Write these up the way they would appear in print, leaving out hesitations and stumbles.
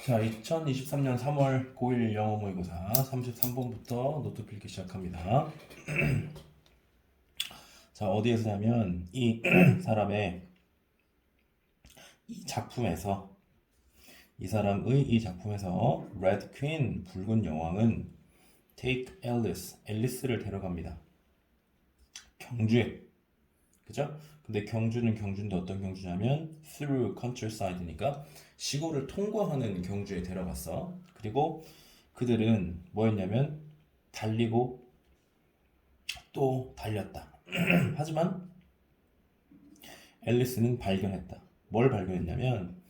자, 2023년 3월 고1 영어 모의고사 33번부터 노트 필기 시작합니다. 자, 어디에서냐면 이 사람의 이 작품에서 이 사람의 이 작품에서 Red Queen 붉은 여왕은 Take Alice 앨리스를 데려갑니다. 경주에, 그죠? 근데 경주는 경주인데 어떤 경주냐면 through countryside니까 시골을 통과하는 경주에 데려갔어. 그리고 그들은 뭐였냐면 달리고 또 달렸다. 하지만 앨리스는 발견했다. 뭘 발견했냐면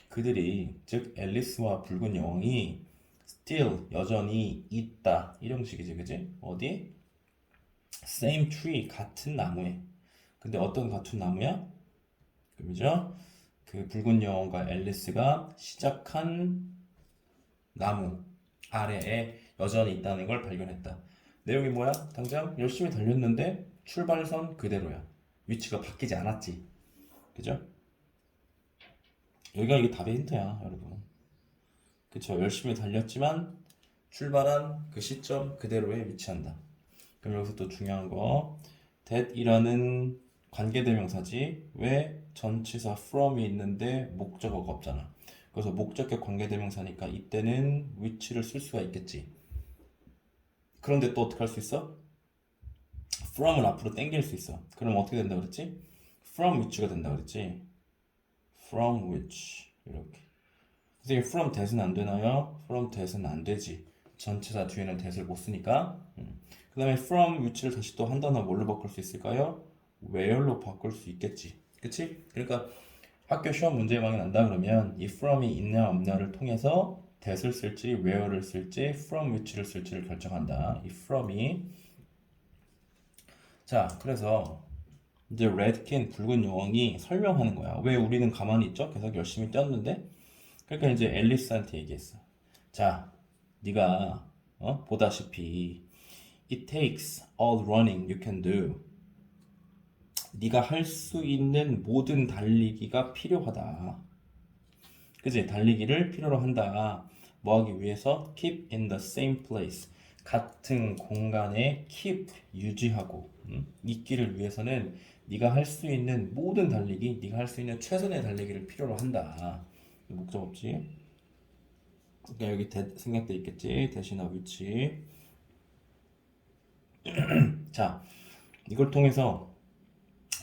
그들이 즉 앨리스와 붉은 여왕이 still 여전히 있다. 이런 형식이지, 그지? 어디? same tree 같은 나무에. 근데 어떤 같은 나무야? 그죠? 그 붉은 여왕과 앨리스가 시작한 나무 아래에 여전히 있다는 걸 발견했다. 내용이 뭐야? 당장 열심히 달렸는데 출발선 그대로야. 위치가 바뀌지 않았지. 그죠? 여기가 이게 답의 힌트야, 여러분. 그쵸? 열심히 달렸지만 출발한 그 시점 그대로에 위치한다. 그럼 여기서 또 중요한 거 that이라는 관계대명사지 왜 전치사 from이 있는데 목적어가 없잖아. 그래서 목적격 관계대명사니까 이때는 which를 쓸 수가 있겠지. 그런데 또 어떻게 할 수 있어? from을 앞으로 당길 수 있어. 그럼 어떻게 된다 그랬지? from which가 된다 그랬지. from which 이렇게. 선생님 from that은 안 되나요? from that은 안 되지. 전치사 뒤에는 that을 못 쓰니까. 그 다음에 from which를 다시 또 한 단어 뭘로 바꿀 수 있을까요? where로 바꿀 수 있겠지. 그치? 그러니까 학교 시험 문제방이 난다 그러면 이 from이 있냐 없냐를 통해서 that을 쓸지 where를 쓸지 from which를 쓸지를 결정한다. 이 from이. 자, 그래서 이제 redkin 붉은 여왕이 설명하는 거야. 왜 우리는 가만히 있죠? 계속 열심히 뛰었는데. 그러니까 이제 앨리스한테 얘기했어. 자, 네가 보다시피 it takes all running you can do. 네가 할 수 있는 모든 달리기가 필요하다. 그지? 달리기를 필요로 한다. 뭐 하기 위해서? keep in the same place. 같은 공간에 keep 유지하고 있기를 위해서는 네가 할 수 있는 모든 달리기, 네가 할 수 있는 최선의 달리기를 필요로 한다. 목적 없지? 그러니까 여기 생략돼 있겠지. 대신하 위치. 자, 이걸 통해서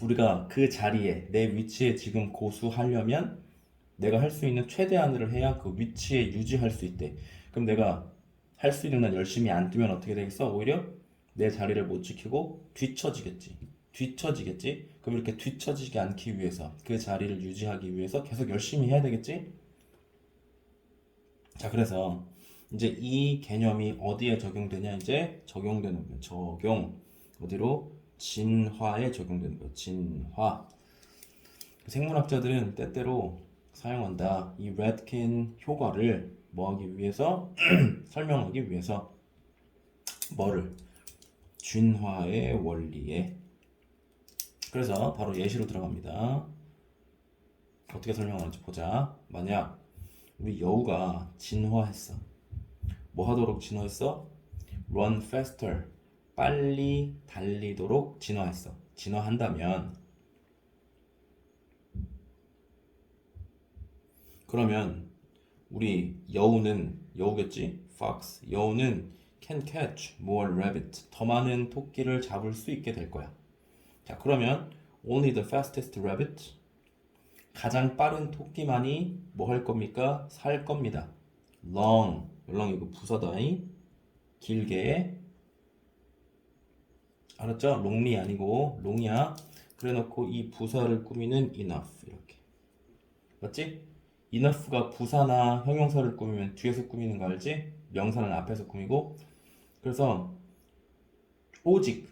우리가 그 자리에 내 위치에 지금 고수하려면 내가 할 수 있는 최대한을 해야 그 위치에 유지할 수 있대. 그럼 내가 할 수 있는 한 열심히 안 뛰면 어떻게 되겠어? 오히려 내 자리를 못 지키고 뒤처지겠지. 뒤처지겠지? 그럼 이렇게 뒤처지지 않기 위해서 그 자리를 유지하기 위해서 계속 열심히 해야 되겠지? 자, 그래서 이제 이 개념이 어디에 적용되냐? 이제 적용되는 거예요. 적용. 어디로? 진화에 적용되는 거예요. 진화. 생물학자들은 때때로 사용한다. 이 레드킨 효과를 뭐 하기 위해서? 설명하기 위해서 뭐를? 진화의 원리에. 그래서 바로 예시로 들어갑니다. 어떻게 설명하는지 보자. 만약 우리 여우가 진화했어. 뭐 하도록 진화했어? Run faster. 빨리 달리도록 진화했어. 진화한다면 그러면 우리 여우는 여우겠지? Fox. 여우는 can catch more rabbit. 더 많은 토끼를 잡을 수 있게 될 거야. 자, 그러면 only the fastest rabbit. 가장 빠른 토끼만이 뭐 할 겁니까? 살 겁니다. long. long 이거 부사다이. 길게. 알았죠? 롱리 아니고 롱이야. 그래놓고 이 부사를 꾸미는 enough 이렇게. 맞지? enough가 부사나 형용사를 꾸미면 뒤에서 꾸미는 거 알지? 명사는 앞에서 꾸미고. 그래서 오직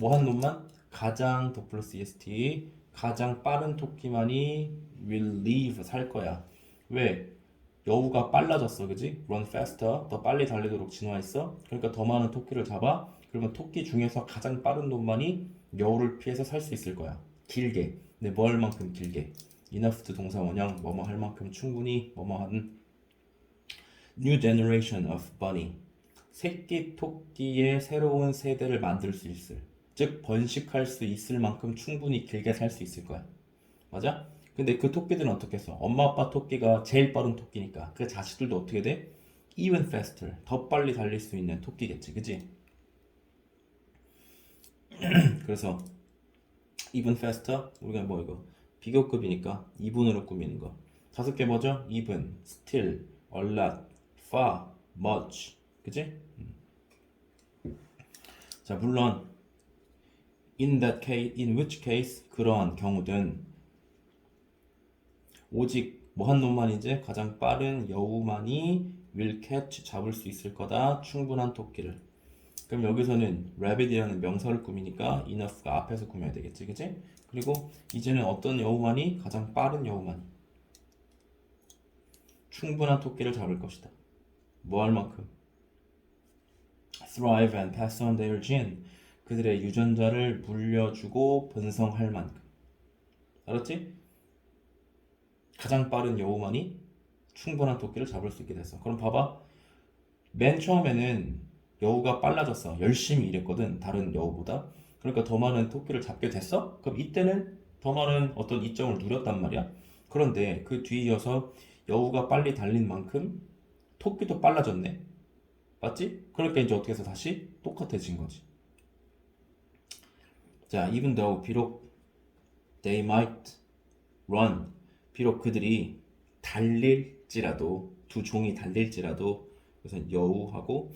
뭐 한 놈만? 가장 더 플러스 est 가장 빠른 토끼만이 will live 살 거야. 왜? 여우가 빨라졌어, 그지? run faster 더 빨리 달리도록 진화했어. 그러니까 더 많은 토끼를 잡아. 그러면 토끼 중에서 가장 빠른 놈만이 여우를 피해서 살 수 있을 거야. 길게. 근데 뭐 할 만큼 길게. enough 동사 원형 뭐뭐 할 만큼 충분히 뭐뭐 하는 new generation of bunny. 새끼 토끼의 새로운 세대를 만들 수 있을. 즉 번식할 수 있을 만큼 충분히 길게 살 수 있을 거야. 맞아? 근데 그 토끼들은 어떻게 했어? 엄마 아빠 토끼가 제일 빠른 토끼니까 그 자식들도 어떻게 돼? even faster. 더 빨리 달릴 수 있는 토끼겠지. 그지? 그래서 even faster 우리가 뭐 이거 비교급이니까 2분으로 꾸미는 거. 5개 뭐죠? even, still, a lot, far, much. 그지? 자, 물론 in that case, in which case 그러한 경우든 오직 뭐 한 놈만이지 가장 빠른 여우만이 will catch 잡을 수 있을 거다. 충분한 토끼를. 그럼 여기서는 rabbit이라는 명사를 꾸미니까 enough가 앞에서 꾸며야 되겠지, 그치? 그리고 이제는 어떤 여우만이 가장 빠른 여우만이 충분한 토끼를 잡을 것이다. 뭐 할 만큼? thrive and pass on their gene. 그들의 유전자를 물려주고 번성할 만큼. 알았지? 가장 빠른 여우만이 충분한 토끼를 잡을 수 있게 됐어. 그럼 봐봐. 맨 처음에는 여우가 빨라졌어. 열심히 일했거든. 다른 여우보다. 그러니까 더 많은 토끼를 잡게 됐어? 그럼 이때는 더 많은 어떤 이점을 누렸단 말이야. 그런데 그 뒤에 이어서 여우가 빨리 달린 만큼 토끼도 빨라졌네. 맞지? 그러니까 이제 어떻게 해서 다시 똑같아진 거지. 자, even though 비록 they might run 비록 그들이 달릴지라도 두 종이 달릴지라도 그래서 여우하고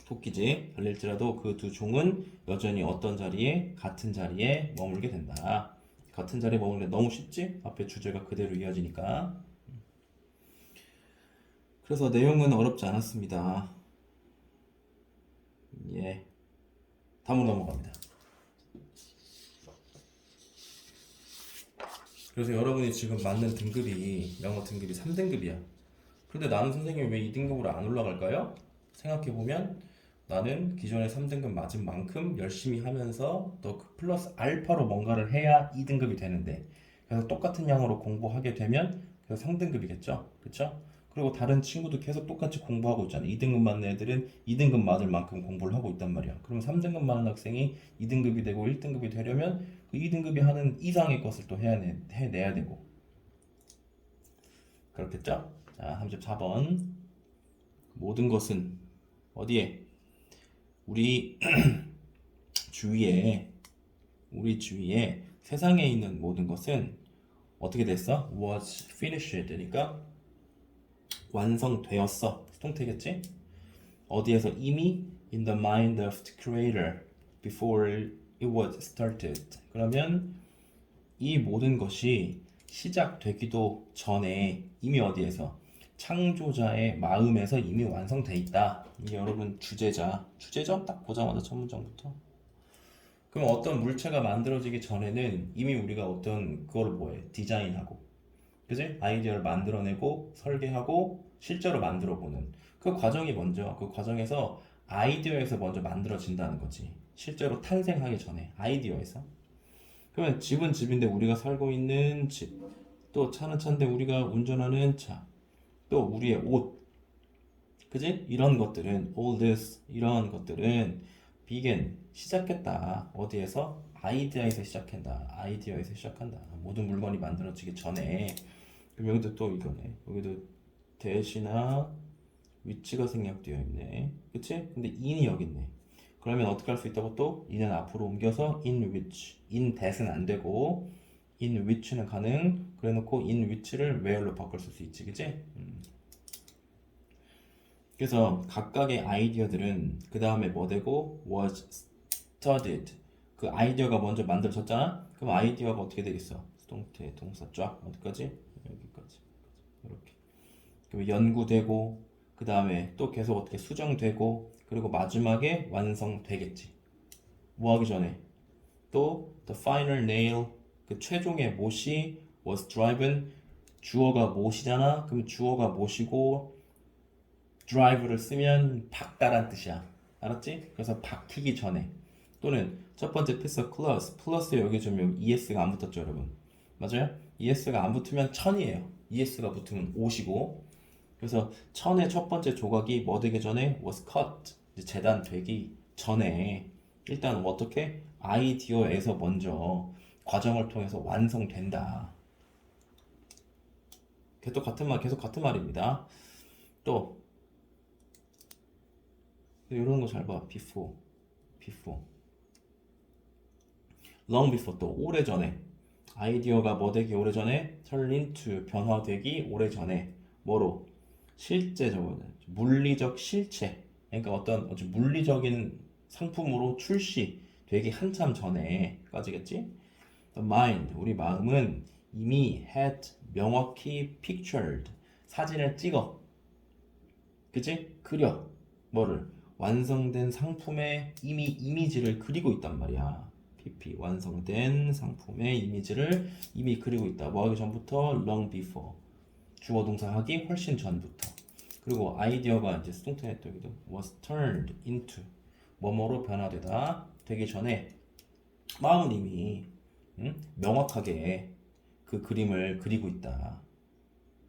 토끼지 달릴지라도 그 두 종은 여전히 어떤 자리에 같은 자리에 머물게 된다. 같은 자리에 머물게 너무 쉽지? 앞에 주제가 그대로 이어지니까. 그래서 내용은 어렵지 않았습니다. 예, 다음으로 넘어갑니다. 그래서 여러분이 지금 맞는 등급이 영어 등급이 3등급이야. 그런데 나는 선생님이 왜 2등급으로 안 올라갈까요? 생각해보면 나는 기존에 3등급 맞은 만큼 열심히 하면서 또 그 플러스 알파로 뭔가를 해야 2등급이 되는데 그래서 똑같은 양으로 공부하게 되면 그래서 3등급이겠죠? 그쵸? 그리고 다른 친구도 계속 똑같이 공부하고 있잖아. 2등급 맞는 애들은 2등급 맞을 만큼 공부를 하고 있단 말이야. 그러면 3등급 맞는 학생이 2등급이 되고 1등급이 되려면 그 2등급이 하는 이상의 것을 또 해내야 되고 그렇겠죠? 자, 34번 모든 것은 어디에? 우리 주위에 세상에 있는 모든 것은 어떻게 됐어? was finished 되니까 완성되었어. 수동태겠지? 어디에서 이미 in the mind of the creator before it was started. 그러면 이 모든 것이 시작되기도 전에 이미 어디에서? 창조자의 마음에서 이미 완성돼 있다. 이게 여러분 주제죠? 딱 보자마자 첫 문장부터. 그럼 어떤 물체가 만들어지기 전에는 이미 우리가 어떤 그걸 뭐해? 디자인하고, 그지? 아이디어를 만들어내고 설계하고 실제로 만들어보는 그 과정이 먼저 그 과정에서 아이디어에서 먼저 만들어진다는 거지. 실제로 탄생하기 전에 아이디어에서. 그러면 집은 집인데 우리가 살고 있는 집, 또 차는 차인데 우리가 운전하는 차, 또 우리의 옷, 그지? 이런 것들은 all this 이런 것들은 began 시작했다. 어디에서? 아이디어에서 시작한다. 모든 물건이 만들어지기 전에. 그럼 여기도 또 이거네. 여기도 대시나 위치가 생략되어 있네. 그치? 근데 in이 여기 있네. 그러면 어떻게 할 수 있다고 또? in은 앞으로 옮겨서 in which. in that은 안 되고 in which는 가능. 그래 놓고 in which를 where로 바꿀 수 있지. 그치? 그래서 각각의 아이디어들은 그 다음에 뭐 되고 was studied. 그 아이디어가 먼저 만들어졌잖아. 그럼 아이디어가 어떻게 되겠어? 수동태 동사 쫙 어디까지? 여기까지. 이렇게. 그럼 연구되고 그 다음에 또 계속 어떻게 수정되고 그리고 마지막에 완성되겠지. 뭐 하기 전에 또 the final nail 그 최종의 못이 was driven. 주어가 못이잖아. 그럼 주어가 못이고 drive를 쓰면 박다란 뜻이야. 알았지? 그래서 박히기 전에 또는 첫 번째 필수 플러스 여기 좀 es가 안 붙었죠 여러분? 맞아요? es가 안 붙으면 1000이에요. es가 붙으면 5이고 그래서 천의 첫 번째 조각이 뭐 되기 전에 was cut, 이제 재단되기 전에 일단 어떻게 아이디어에서 먼저 과정을 통해서 완성된다. 계속 같은 말입니다. 또 이런 거 잘 봐. before, long before 또 오래전에 아이디어가 뭐 되기 오래전에 turn into 변화되기 오래전에 뭐로 실제적으로 물리적 실체 그러니까 어떤 물리적인 상품으로 출시되기 한참 전에까지겠지. The mind 우리 마음은 이미 had 명확히 pictured 사진을 찍어 그치? 그려 뭐를 완성된 상품의 이미 이미지를 그리고 있단 말이야. PP 완성된 상품의 이미지를 이미 그리고 있다. 뭐 하기 전부터 long before 주어 동사 하기 훨씬 전부터. 그리고 아이디어가 이제 수동태에 또 여기도 was turned into 뭐뭐로 변화되다 되기 전에 마음은 이미 명확하게 그 그림을 그리고 있다.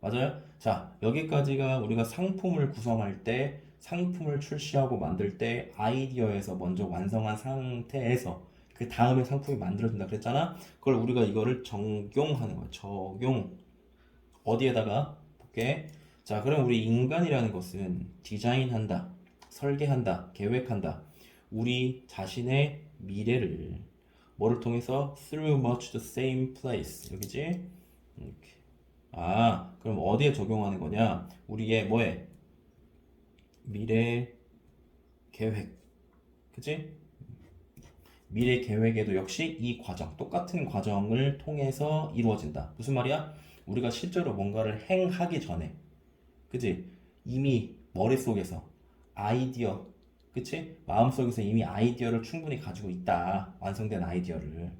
맞아요? 자, 여기까지가 우리가 상품을 구성할 때, 상품을 출시하고 만들 때 아이디어에서 먼저 완성한 상태에서 그 다음에 상품이 만들어진다 그랬잖아? 그걸 우리가 이거를 적용하는 거야. 적용. 어디에다가? 볼게. 자, 그럼 우리 인간이라는 것은 디자인한다, 설계한다, 계획한다. 우리 자신의 미래를 뭐를 통해서? Through much the same place. 여기지? 이렇게. 아, 그럼 어디에 적용하는 거냐? 우리의 뭐에? 미래 계획. 그치? 미래 계획에도 역시 이 과정, 똑같은 과정을 통해서 이루어진다. 무슨 말이야? 우리가 실제로 뭔가를 행하기 전에, 그치? 이미 머릿속에서 아이디어, 그치? 마음속에서 이미 아이디어를 충분히 가지고 있다. 완성된 아이디어를.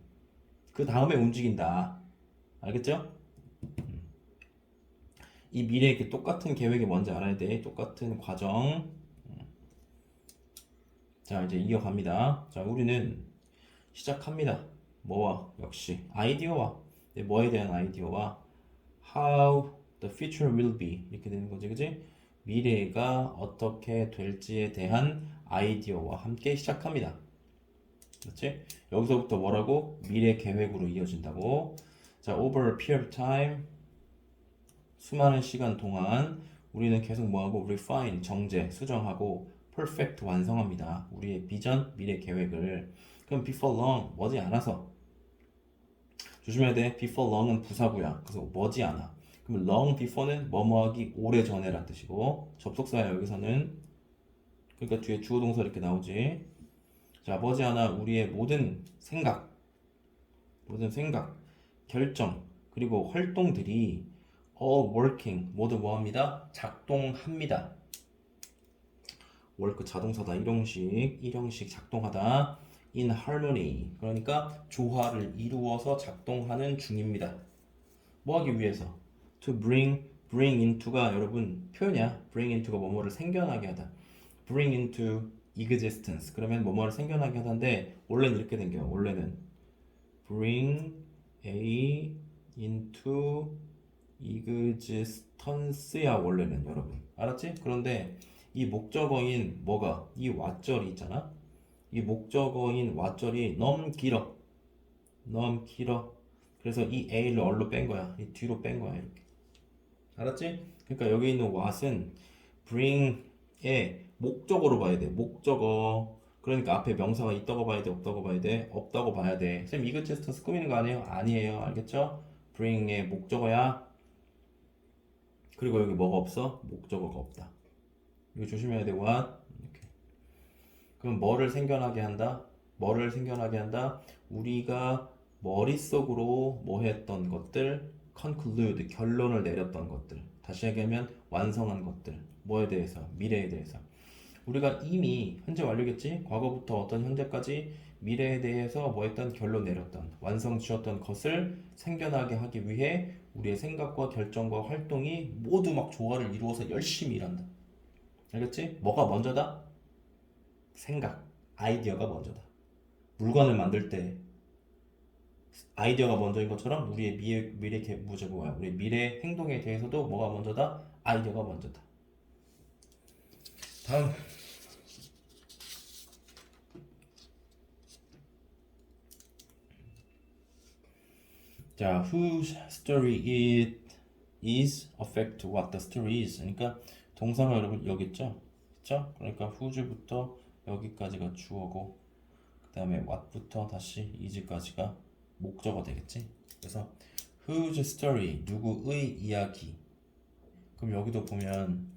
그 다음에 움직인다. 알겠죠? 이 미래의 그 똑같은 계획이 뭔지 알아야 돼. 똑같은 과정. 자, 이제 이어갑니다. 자, 우리는 시작합니다. 뭐와? 역시 아이디어와. 네, 뭐에 대한 아이디어와 how the future will be 이렇게 되는 거지, 그지? 미래가 어떻게 될지에 대한 아이디어와 함께 시작합니다. 그렇지? 여기서부터 뭐라고? 미래 계획으로 이어진다고. 자, over a period of time 수많은 시간 동안 우리는 계속 뭐하고? refine, 정제, 수정하고 perfect, 완성합니다. 우리의 비전, 미래 계획을. 그럼 before long, 머지않아서 조심해야 돼. before long은 부사구야. 그래서 머지않아. 그럼 long before는 뭐뭐하기 오래전에란 뜻이고 접속사야 여기서는. 그러니까 뒤에 주어 동사 이렇게 나오지. 자, 머지않아 우리의 모든 생각, 결정, 그리고 활동들이 all working 모두 뭐합니다? 작동합니다. work 자동사다. 일형식 작동하다. in harmony 그러니까 조화를 이루어서 작동하는 중입니다. 뭐하기 위해서? to bring into가 여러분 표현이야. bring into가 뭐뭐를 생겨나게 하다. bring into existence 그러면 뭐뭐를 생겨나게 하다인데 원래는 이렇게 생겨요. 원래는 bring a into existence야 원래는 여러분 알았지? 그런데 이 목적어인 뭐가 이 왓절이 있잖아. 이 목적어인 왓절이 너무 길어. 그래서 이 a를 얼로 뺀 거야. 이 뒤로 뺀 거야 이렇게. 알았지? 그러니까 여기 있는 what은 bring의 목적어로 봐야 돼. 목적어. 그러니까 앞에 명사가 있다고 봐야 돼, 없다고 봐야 돼, 없다고 봐야 돼. 쌤 이그제스턴스 꾸미는 거 아니에요? 아니에요. 알겠죠? bring의 목적어야. 그리고 여기 뭐가 없어? 목적어가 없다. 이거 조심해야 돼. what? 이렇게. 그럼 뭐를 생겨나게 한다? 뭐를 생겨나게 한다? 우리가 머릿속으로 뭐 했던 것들, conclude, 결론을 내렸던 것들. 다시 얘기하면 완성한 것들. 뭐에 대해서? 미래에 대해서. 우리가 이미 현재 완료겠지? 과거부터 어떤 현재까지 미래에 대해서 뭐 했던 결론 내렸던 완성 지었던 것을 생겨나게 하기 위해 우리의 생각과 결정과 활동이 모두 막 조화를 이루어서 열심히 일한다. 알겠지? 뭐가 먼저다? 생각, 아이디어가 먼저다. 물건을 만들 때 아이디어가 먼저인 것처럼 우리의 우리의 미래 행동에 대해서도 뭐가 먼저다? 아이디어가 먼저다. 다음. 자, whose story it is affect what the story is. 그러니까 동사가 여러분 여기 있죠? 그렇죠? 그러니까 whose부터 여기까지가 주어고 그 다음에 what부터 다시 is까지가 목적어 되겠지? 그래서 whose story, 누구의 이야기. 그럼 여기도 보면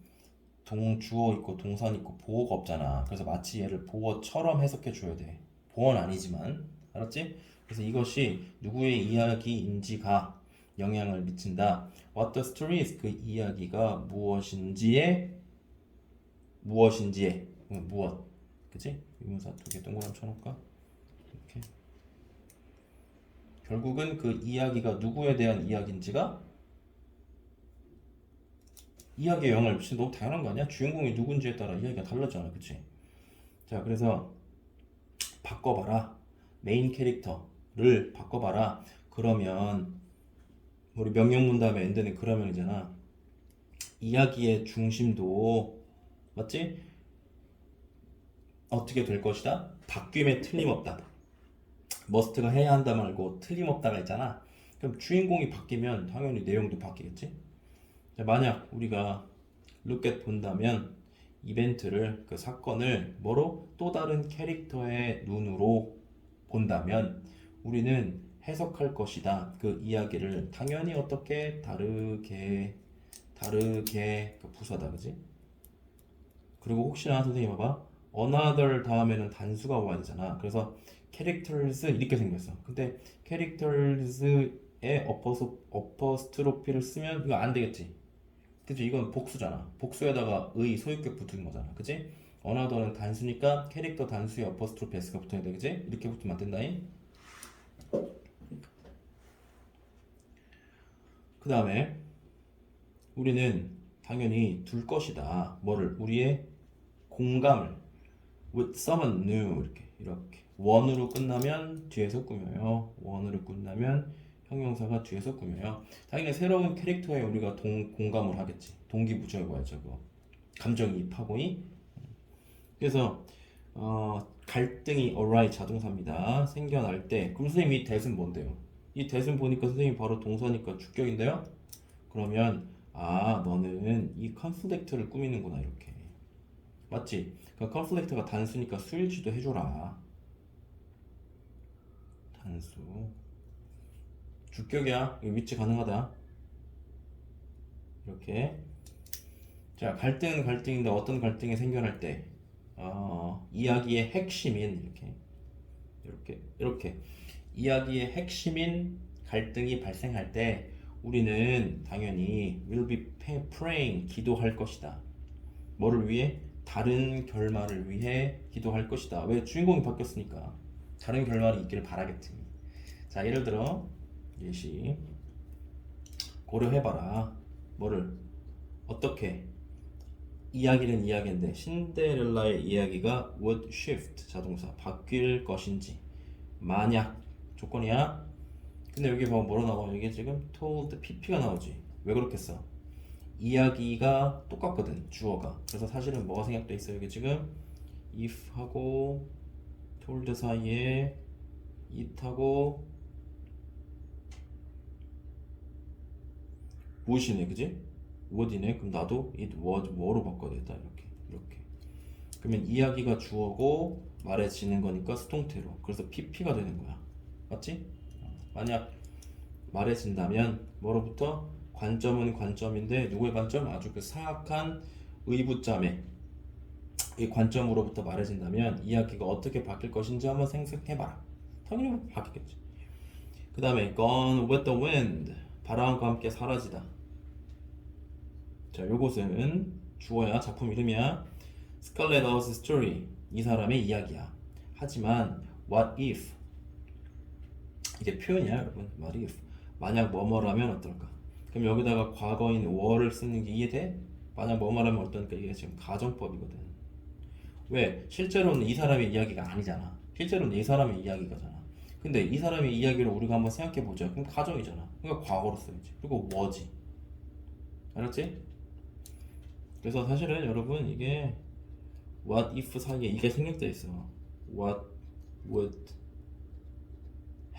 주어 있고 동산 있고 보어가 없잖아. 그래서 마치 얘를 보어처럼 해석해 줘야 돼. 보어는 아니지만, 알았지? 그래서 이것이 누구의 이야기인지가 영향을 미친다. What the story is, 그 이야기가 무엇인지에 무엇, 그치? 의문사 두 개 동그라미 쳐놓을까? 이렇게. 결국은 그 이야기가 누구에 대한 이야기인지가 이야기에 영향을 미치는 너무 당연한 거 아니야? 주인공이 누군지에 따라 이야기가 달라잖아, 그치? 자, 그래서 바꿔봐라. 메인 캐릭터를 바꿔봐라. 그러면 우리 명령문 다음에 엔드는 그러면이잖아. 이야기의 중심도 맞지? 어떻게 될 것이다? 바뀜에 틀림없다. 머스트가 해야 한다 말고 틀림없다가 있잖아. 그럼 주인공이 바뀌면 당연히 내용도 바뀌겠지? 자, 만약 우리가 look at 본다면 이벤트를 그 사건을 뭐로 또 다른 캐릭터의 눈으로 본다면 우리는 해석할 것이다. 그 이야기를 당연히 어떻게 다르게 그 부사다, 그지? 그리고 혹시나 선생님 봐봐, another 다음에는 단수가 와야 되잖아. 그래서 characters 이렇게 생겼어. 근데 characters에 어퍼스트로피를 쓰면 이거 안 되겠지. 그치? 이건 복수잖아. 복수에다가 의 소유격 붙은 거잖아. 그치? another는 단수니까 캐릭터 단수에 어퍼스트로피 s가 붙어야 돼. 그치? 이렇게 붙으면 안 된다잉. 그 다음에 우리는 당연히 둘 것이다. 뭐를? 우리의 공감을 with someone new 이렇게 원으로 끝나면 뒤에서 꾸며요. 원으로 끝나면 형용사가 뒤에서 꾸며요. 당연히 새로운 캐릭터에 우리가 공감을 하겠지. 동기부여해야죠. 그거. 감정이입하고이. 그래서 갈등이 arise 자동사입니다. 생겨날 때 그럼 선생님 이 that은 뭔데요? 이 that은 보니까 선생님 바로 동사니까 주격인데요. 그러면 너는 이 컨플렉트를 꾸미는구나 이렇게. 맞지? 그 컨플렉트가 단수니까 수일치도 해줘라. 단수. 주격이야. 이거 위치 가능하다. 이렇게. 자, 갈등은 갈등인데 어떤 갈등이 생겨날 때 이야기의 핵심인 이렇게 이야기의 핵심인 갈등이 발생할 때 우리는 당연히 will be praying 기도할 것이다. 뭐를 위해? 다른 결말을 위해 기도할 것이다. 왜? 주인공이 바뀌었으니까 다른 결말이 있기를 바라겠지. 자, 예를 들어 예시 고려해봐라. 뭐를? 어떻게? 이야기는 이야기인데 신데렐라의 이야기가 would shift 자동사 바뀔 것인지 만약 조건이야. 근데 여기 보면 뭐로 나와? 이게 지금 told pp가 나오지. 왜 그렇겠어? 이야기가 똑같거든 주어가. 그래서 사실은 뭐가 생략돼 있어? 여기 지금 if하고 told 사이에 it하고 would이네, 그지? would이네. 그럼 나도 it was 뭐로 바꿔야 되겠다. 이렇게. 그러면 이야기가 주어고 말해지는 거니까 수동태로. 그래서 pp가 되는 거야. 맞지? 만약 말해진다면 뭐로부터? 관점은 관점인데 누구의 관점? 아주 그 사악한 의붓점의 이 관점으로부터 말해진다면 이야기가 어떻게 바뀔 것인지 한번 생각해봐라. 당연히 바뀌겠지. 그 다음에 gone with the wind 바람과 함께 사라지다. 자, 요것은 주어야. 작품 이름이야. Scarlett House Story 이 사람의 이야기야. 하지만 what if 이게 표현이야 여러분. what if 만약 뭐뭐라면 어떨까? 그럼 여기다가 과거인 were를 쓰는 게 이해돼? 만약 뭐뭐라면 어떨까? 이게 지금 가정법이거든. 왜? 실제로는 이 사람의 이야기가 아니잖아. 실제로는 이 사람의 이야기가잖아. 근데 이 사람의 이야기를 우리가 한번 생각해 보자. 그럼 가정이잖아. 그러니까 과거로 써야지. 그리고 was지. 알았지? 그래서 사실은 여러분 이게 what if 사이에 이게 생략돼 있어. what would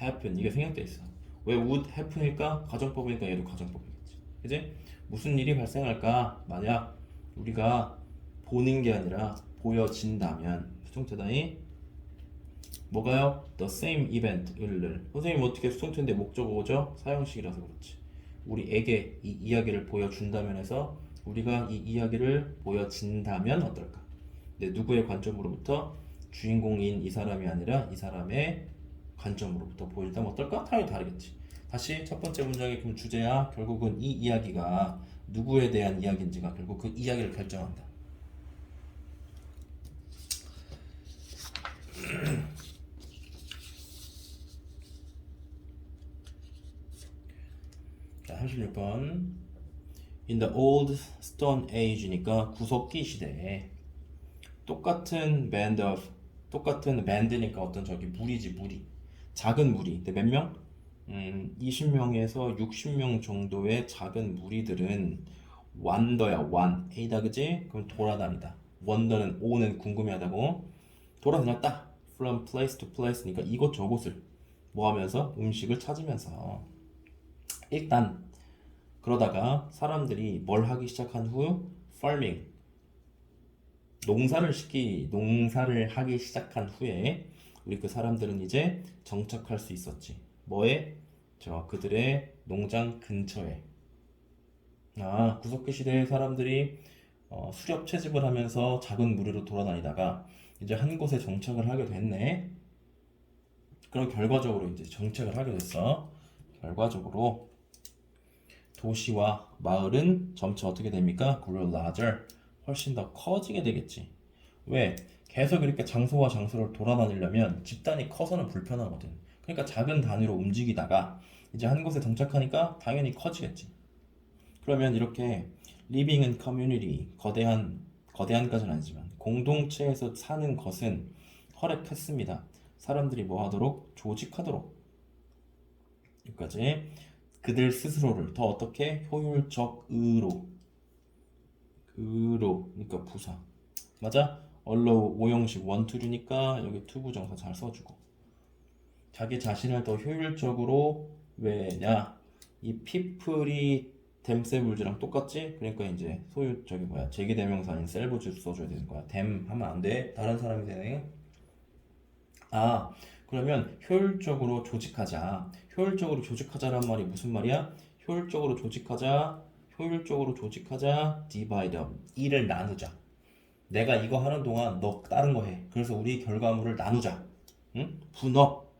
happen 이게 생략돼 있어. 왜 would happen일까? 가정법이니까 얘도 가정법이겠지. 그지? 무슨 일이 발생할까? 만약 우리가 보는 게 아니라 보여진다면 수동태다이 뭐가요? The same event 을 선생님 어떻게 수동태인데 목적어죠? 사형식이라서 그렇지. 우리에게 이 이야기를 보여준다면 해서 우리가 이 이야기를 보여진다면 어떨까? 근데 누구의 관점으로부터? 주인공인 이 사람이 아니라 이 사람의 관점으로부터 보여준다면 어떨까? 당연히 다르겠지. 다시 첫 번째 문장의 그럼 주제야 결국은 이 이야기가 누구에 대한 이야기인지가 결국 그 이야기를 결정한다. 자, 36번. In the old stone age니까 구석기 시대에 똑같은 band니까 어떤 저기 무리지 무리 작은 무리 근데 몇 명? 20명에서 60명 정도의 작은 무리들은 완더야 완 A다 그지? 그럼 돌아다니다 원더는 O는 궁금해하다고 돌아다녔다 from place to place니까 이곳저곳을 뭐 하면서 음식을 찾으면서 일단 그러다가 사람들이 뭘 하기 시작한 후 farming 농사를 하기 시작한 후에 우리 그 사람들은 이제 정착할 수 있었지. 뭐에? 저 그들의 농장 근처에. 구석기 시대의 사람들이 수렵 채집을 하면서 작은 무리로 돌아다니다가 이제 한 곳에 정착을 하게 됐네. 그럼 결과적으로 이제 정착을 하게 됐어. 결과적으로 도시와 마을은 점차 어떻게 됩니까? grow larger. 훨씬 더 커지게 되겠지. 왜? 계속 이렇게 장소와 장소를 돌아다니려면 집단이 커서는 불편하거든. 그러니까 작은 단위로 움직이다가 이제 한 곳에 정착하니까 당연히 커지겠지. 그러면 이렇게 living in community, 거대한까지는 아니지만 공동체에서 사는 것은 허락했습니다. 사람들이 뭐 하도록? 조직하도록. 여기까지. 그들 스스로를 더 어떻게? 효율적으로. 그러니까 부사. 맞아? allow 오형식 원투류니까 여기 투부정사 잘 써주고 자기 자신을 더 효율적으로 왜냐 이 people이 themselves랑 똑같지? 그러니까 이제 소유 저기 뭐야 제기대명사인 selves 써줘야 되는 거야 them 하면 안 돼 다른 사람이 되네 그러면 효율적으로 조직하자 효율적으로 조직하자란 말이 무슨 말이야? 효율적으로 조직하자 divide up 일을 나누자 내가 이거 하는 동안 너 다른 거 해. 그래서 우리 결과물을 나누자. 응? 분업.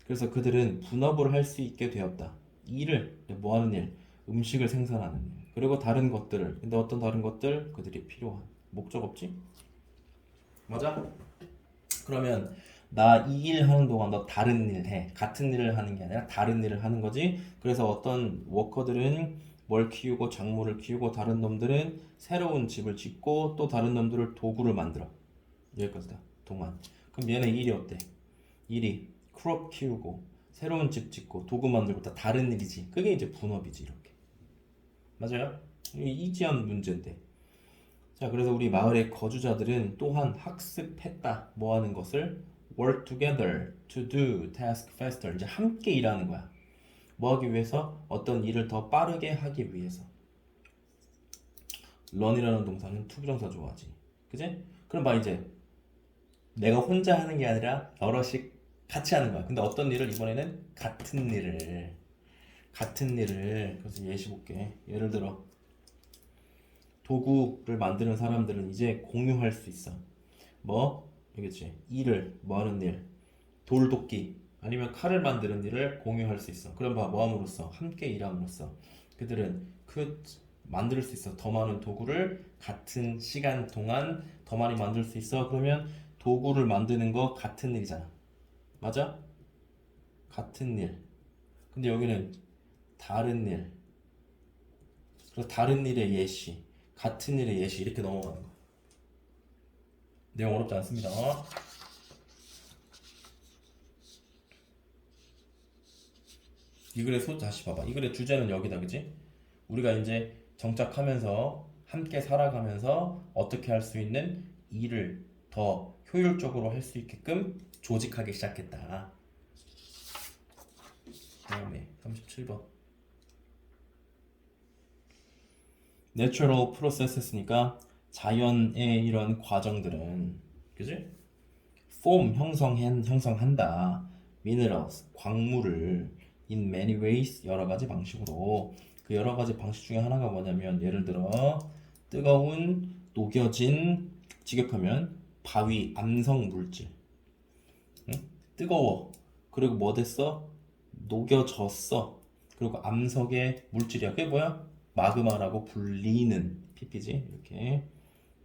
그래서 그들은 분업을 할 수 있게 되었다. 일을 뭐 하는 일? 음식을 생산하는 일. 그리고 다른 것들을. 근데 어떤 다른 것들? 그들이 필요한. 목적 없지? 맞아? 그러면 나 이 일 하는 동안 너 다른 일 해. 같은 일을 하는 게 아니라 다른 일을 하는 거지. 그래서 어떤 워커들은 뭘 키우고 작물을 키우고 다른 놈들은 새로운 집을 짓고 또 다른 놈들을 도구를 만들어. 여기까지다. 동안. 그럼 얘네 일이 어때? 일이 크롭 키우고 새로운 집 짓고 도구 만들고 다 다른 일이지. 그게 이제 분업이지 이렇게. 맞아요? 이지한 문제인데. 자, 그래서 우리 마을의 거주자들은 또한 학습했다. 뭐 하는 것을? work together to do task faster. 이제 함께 일하는 거야. 뭐 하기 위해서? 어떤 일을 더 빠르게 하기 위해서. run이라는 동사는 투부정사 좋아하지. 그지? 그럼 봐 이제 내가 혼자 하는 게 아니라 여럿이 같이 하는 거야. 근데 어떤 일을 이번에는 같은 일을 그래서 예시 볼게. 예를 들어 도구를 만드는 사람들은 이제 공유할 수 있어. 뭐? 여기지. 일을 뭐 하는 일? 돌독기 아니면 칼을 만드는 일을 공유할 수 있어. 그럼 봐 뭐함으로써 함께 일함으로써 그들은 만들 수 있어. 더 많은 도구를 같은 시간 동안 더 많이 만들 수 있어. 그러면 도구를 만드는 거 같은 일이잖아. 맞아? 같은 일. 근데 여기는 다른 일. 그래서 다른 일의 예시, 같은 일의 예시 이렇게 넘어가는 거. 내용 어렵지 않습니다. 이 글의 다시 봐봐. 이 글의 주제는 여기다, 그지? 우리가 이제 정착하면서 함께 살아가면서 어떻게 할 수 있는 일을 더 효율적으로 할 수 있게끔 조직하기 시작했다. 다음에 37번. Natural processes니까 자연의 이런 과정들은, 그지? Form 형성한다. Minerals 광물을 in many ways 여러 가지 방식으로. 그 여러 가지 방식 중에 하나가 뭐냐면 예를 들어 뜨거운 녹여진 직역하면 바위 암석 물질. 응? 뜨거워. 그리고 뭐 됐어? 녹여졌어. 그리고 암석의 물질이야. 그게 뭐야? 마그마라고 불리는 PPG 이렇게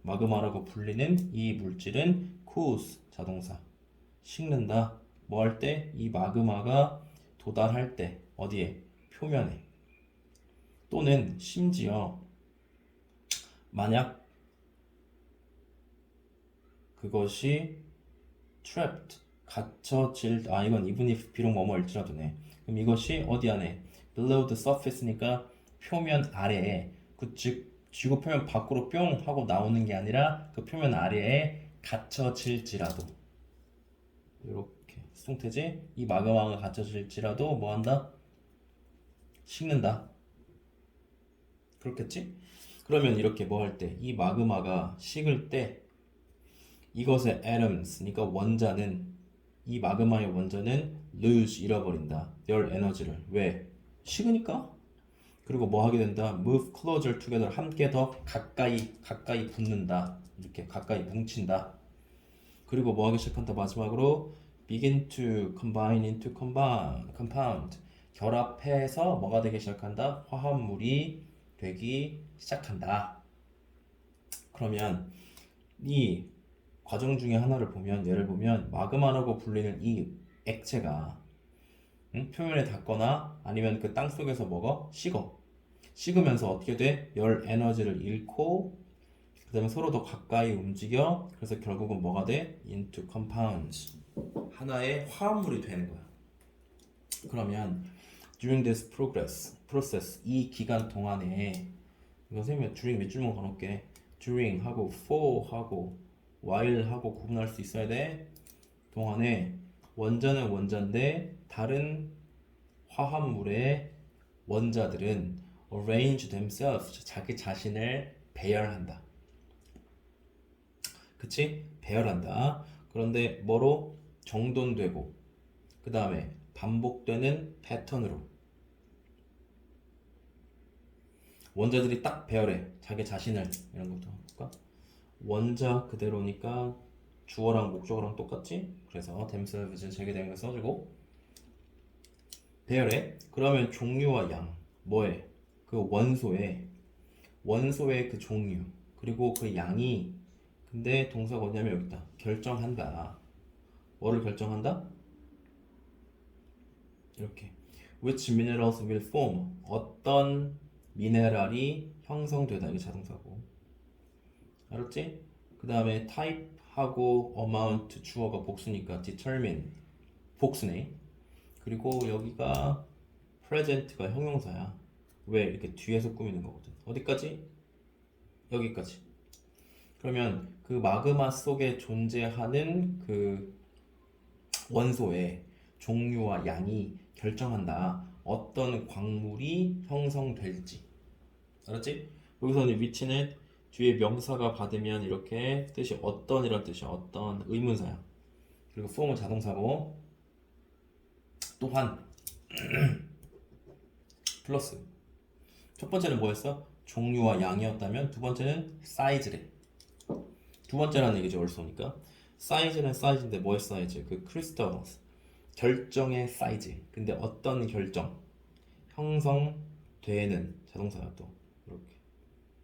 마그마라고 불리는 이 물질은 cools 자동사 식는다. 뭐 할 때? 이 마그마가 도달할 때 어디에? 표면에. 또는 심지어 만약 그것이 trapped 갇혀질 이건 even if 비록 뭐뭐일지라도네. 그럼 이것이 어디 안에? below the surface니까 표면 아래에 즉 지구 표면 밖으로 뿅 하고 나오는 게 아니라 그 표면 아래에 갇혀질지라도 이렇게 수동태지. 이 마그마가 갇혀질지라도 뭐한다? 식는다. 그렇겠지? 그러면 이렇게 뭐 할 때? 이 마그마가 식을 때 이것의 atoms, 그러니까 원자는 이 마그마의 원자는 lose 잃어버린다. their 에너지를. 왜? 식으니까. 그리고 뭐 하게 된다? move closer together. 함께 더 가까이 붙는다. 이렇게 가까이 뭉친다. 그리고 뭐 하기 시작한다? 마지막으로 begin to combine into compound. 결합해서 뭐가 되기 시작한다? 화합물이 되기 시작한다. 그러면 이 과정 중에 하나를 보면 예를 보면 마그마라고 불리는 이 액체가 표면에 닿거나 아니면 그 땅 속에서 먹어 식으면서 어떻게 돼? 열 에너지를 잃고 그 다음에 서로 더 가까이 움직여. 그래서 결국은 뭐가 돼? into compounds 하나의 화합물이 되는 거야. 그러면 during this process 이 기간 동안에 이거 선생님이 during 밑줄만 걸어놓을게. during 하고 for 하고 while 하고 구분할 수 있어야 돼. 동안에 원자는 원자인데 다른 화합물의 원자들은 arrange themselves 자기 자신을 배열한다. 그치? 배열한다. 그런데 뭐로? 정돈되고 그 다음에 반복되는 패턴으로 원자들이 딱 배열해. 자기 자신을. 이런 것도 볼까? 원자 그대로니까 주어랑 목적어랑 똑같지? 그래서 themselves는 제외된 거 써주고 배열해. 그러면 종류와 양 뭐해? 그 원소의 그 종류 그리고 그 양이 근데 동사가 어디냐면 여기 있다. 결정한다. 뭐를 결정한다? 이렇게 which minerals will form 어떤 미네랄이 형성되다. 이게 자동사고 알았지? 그 다음에 type하고 amount 주어가 복수니까 determine 복수네. 그리고 여기가 present가 형용사야. 왜? 이렇게 뒤에서 꾸미는 거거든. 어디까지? 여기까지. 그러면 그 마그마 속에 존재하는 그 원소의 종류와 양이 결정한다. 어떤 광물이 형성될지. 알았지? 여기서는 위치는 뒤에 명사가 받으면 이렇게 뜻이 어떤이란 뜻이야. 어떤 의문사야. 그리고 form은 자동사고 또한 플러스 첫 번째는 뭐였어? 종류와 양이었다면 두 번째는 사이즈래. 두 번째라는 얘기죠. 얼쏘니까 사이즈는 사이즈인데 뭐의 사이즈? 그 크리스탈스 결정의 사이즈. 근데 어떤 결정? 형성되는 자동사야. 또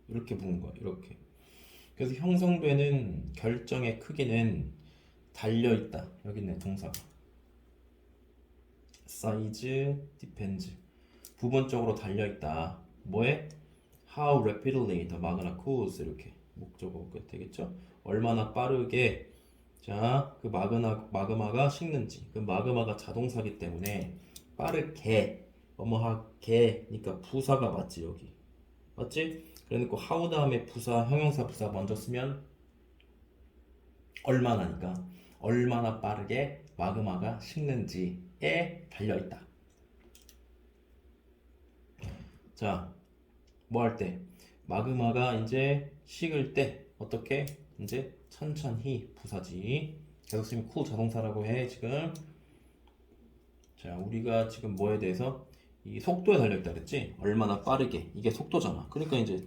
이렇게 부는 거야. 이렇게. 그래서 형성되는 결정의 크기는 달려있다. 여기 있네 동사가. size depends. 부분적으로 달려있다. 뭐에? How rapidly the magma cools. 이렇게 목적어가 되겠죠. 얼마나 빠르게 그 마그마가 식는지. 그 마그마가 자동사기 때문에 빠르게 뭐뭐하게니까 부사가 맞지 여기. 맞지? 그러니까 how 다음에 부사 형용사 부사 먼저 쓰면 얼마나니까 얼마나 빠르게 마그마가 식는지에 달려있다. 자, 뭐 할 때? 마그마가 이제 식을 때 어떻게? 이제 천천히 부사지. 계속 쓰면 cool 자동사라고 해 지금. 자, 우리가 지금 뭐에 대해서 이 속도에 달려있다 그랬지? 얼마나 빠르게. 이게 속도잖아. 그러니까 이제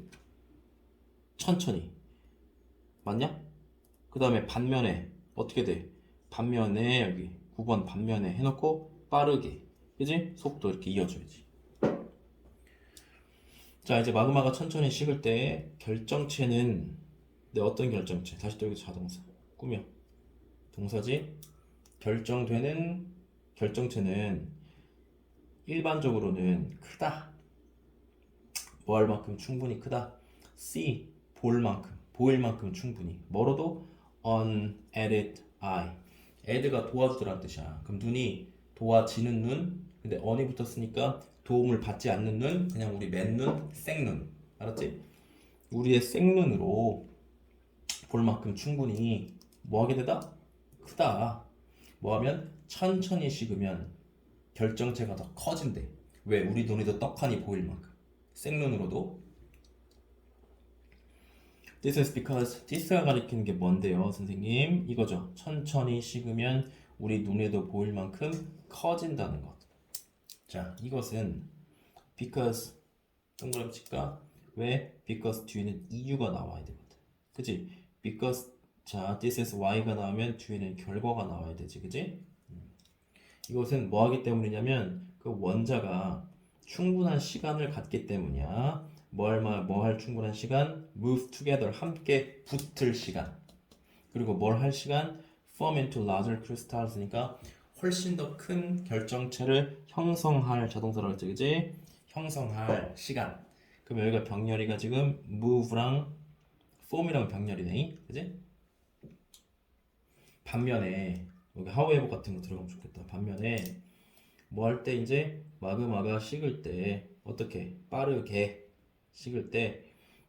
천천히. 맞냐? 그 다음에 반면에 어떻게 돼? 반면에 여기 9번 반면에 해놓고 빠르게. 그지? 속도 이렇게 이어줘야지. 자, 이제 마그마가 천천히 식을 때 결정체는 어떤 결정체? 다시 또 여기 자동사 꾸며 동사지. 결정되는 결정체는 일반적으로는 크다. 뭐 할 만큼 충분히 크다. see 보일 만큼 충분히. 뭐로도 unaided eye. aid가 도와주더란 뜻이야. 그럼 눈이 도와지는 눈. 근데 on이 붙었으니까 도움을 받지 않는 눈. 그냥 우리 맨눈, 생눈. 알았지? 우리의 생눈으로 볼 만큼 충분히 뭐 하게 되다? 크다. 뭐 하면 천천히 식으면 결정체가 더 커진대. 왜? 우리 눈이 더 떡하니 보일 만큼. 생눈으로도. This is because this가 가리키는 게 뭔데요, 선생님? 이거죠. 천천히 식으면 우리 눈에도 보일 만큼 커진다는 것. 자, 이것은 because 동그라미 칠까? 왜? because 뒤에는 이유가 나와야 되거든. 그치? because 자, this is why가 나오면 뒤에는 결과가 나와야 되지. 그치? 이것은 뭐 하기 때문이냐면 그 원자가 충분한 시간을 갖기 때문이야. 뭐 할 충분한 시간? move together 함께 붙을 시간. 그리고 뭘 할 시간? form into larger crystals니까 훨씬 더 큰 결정체를 형성할 자동사라고 했지, 그지? 형성할 시간. 그럼 여기가 병렬이가 지금 move랑 form이랑 병렬이네, 그지? 반면에 여기 however 같은 거 들어가면 좋겠다. 반면에 뭐 할 때 이제 마그마가 식을 때 어떻게 빠르게 식을 때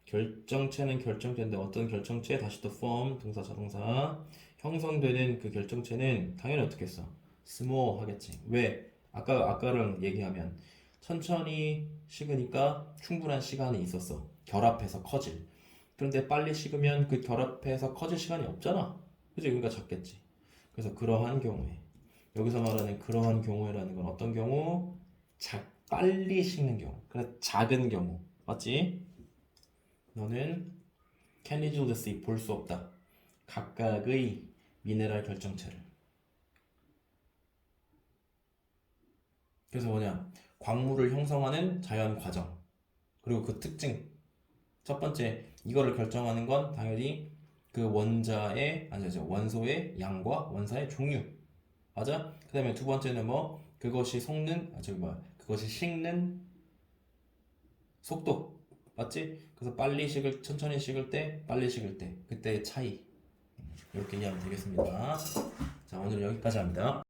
결정체는 결정체인데 어떤 결정체? 다시 또 form 동사 자동사 형성되는 그 결정체는 당연히 어떻게 했어? small 하겠지. 왜? 아까랑 얘기하면 천천히 식으니까 충분한 시간이 있었어. 결합해서 커질. 그런데 빨리 식으면 그 결합해서 커질 시간이 없잖아. 그치? 그러니까 작겠지. 그래서 그러한 경우에 여기서 말하는 그러한 경우에라는 건 어떤 경우? 빨리 식는 경우. 그래 작은 경우. 맞지? 너는 can easily see 볼 수 없다. 각각의 미네랄 결정체를. 그래서 뭐냐? 광물을 형성하는 자연 과정. 그리고 그 특징. 첫 번째, 이거를 결정하는 건 당연히 그 원소의 양과 원사의 종류. 맞아? 그 다음에 두 번째는 뭐? 그것이 식는 속도. 맞지? 그래서 천천히 식을 때, 빨리 식을 때, 그때의 차이. 이렇게 이해하면 되겠습니다. 자, 오늘 여기까지 합니다.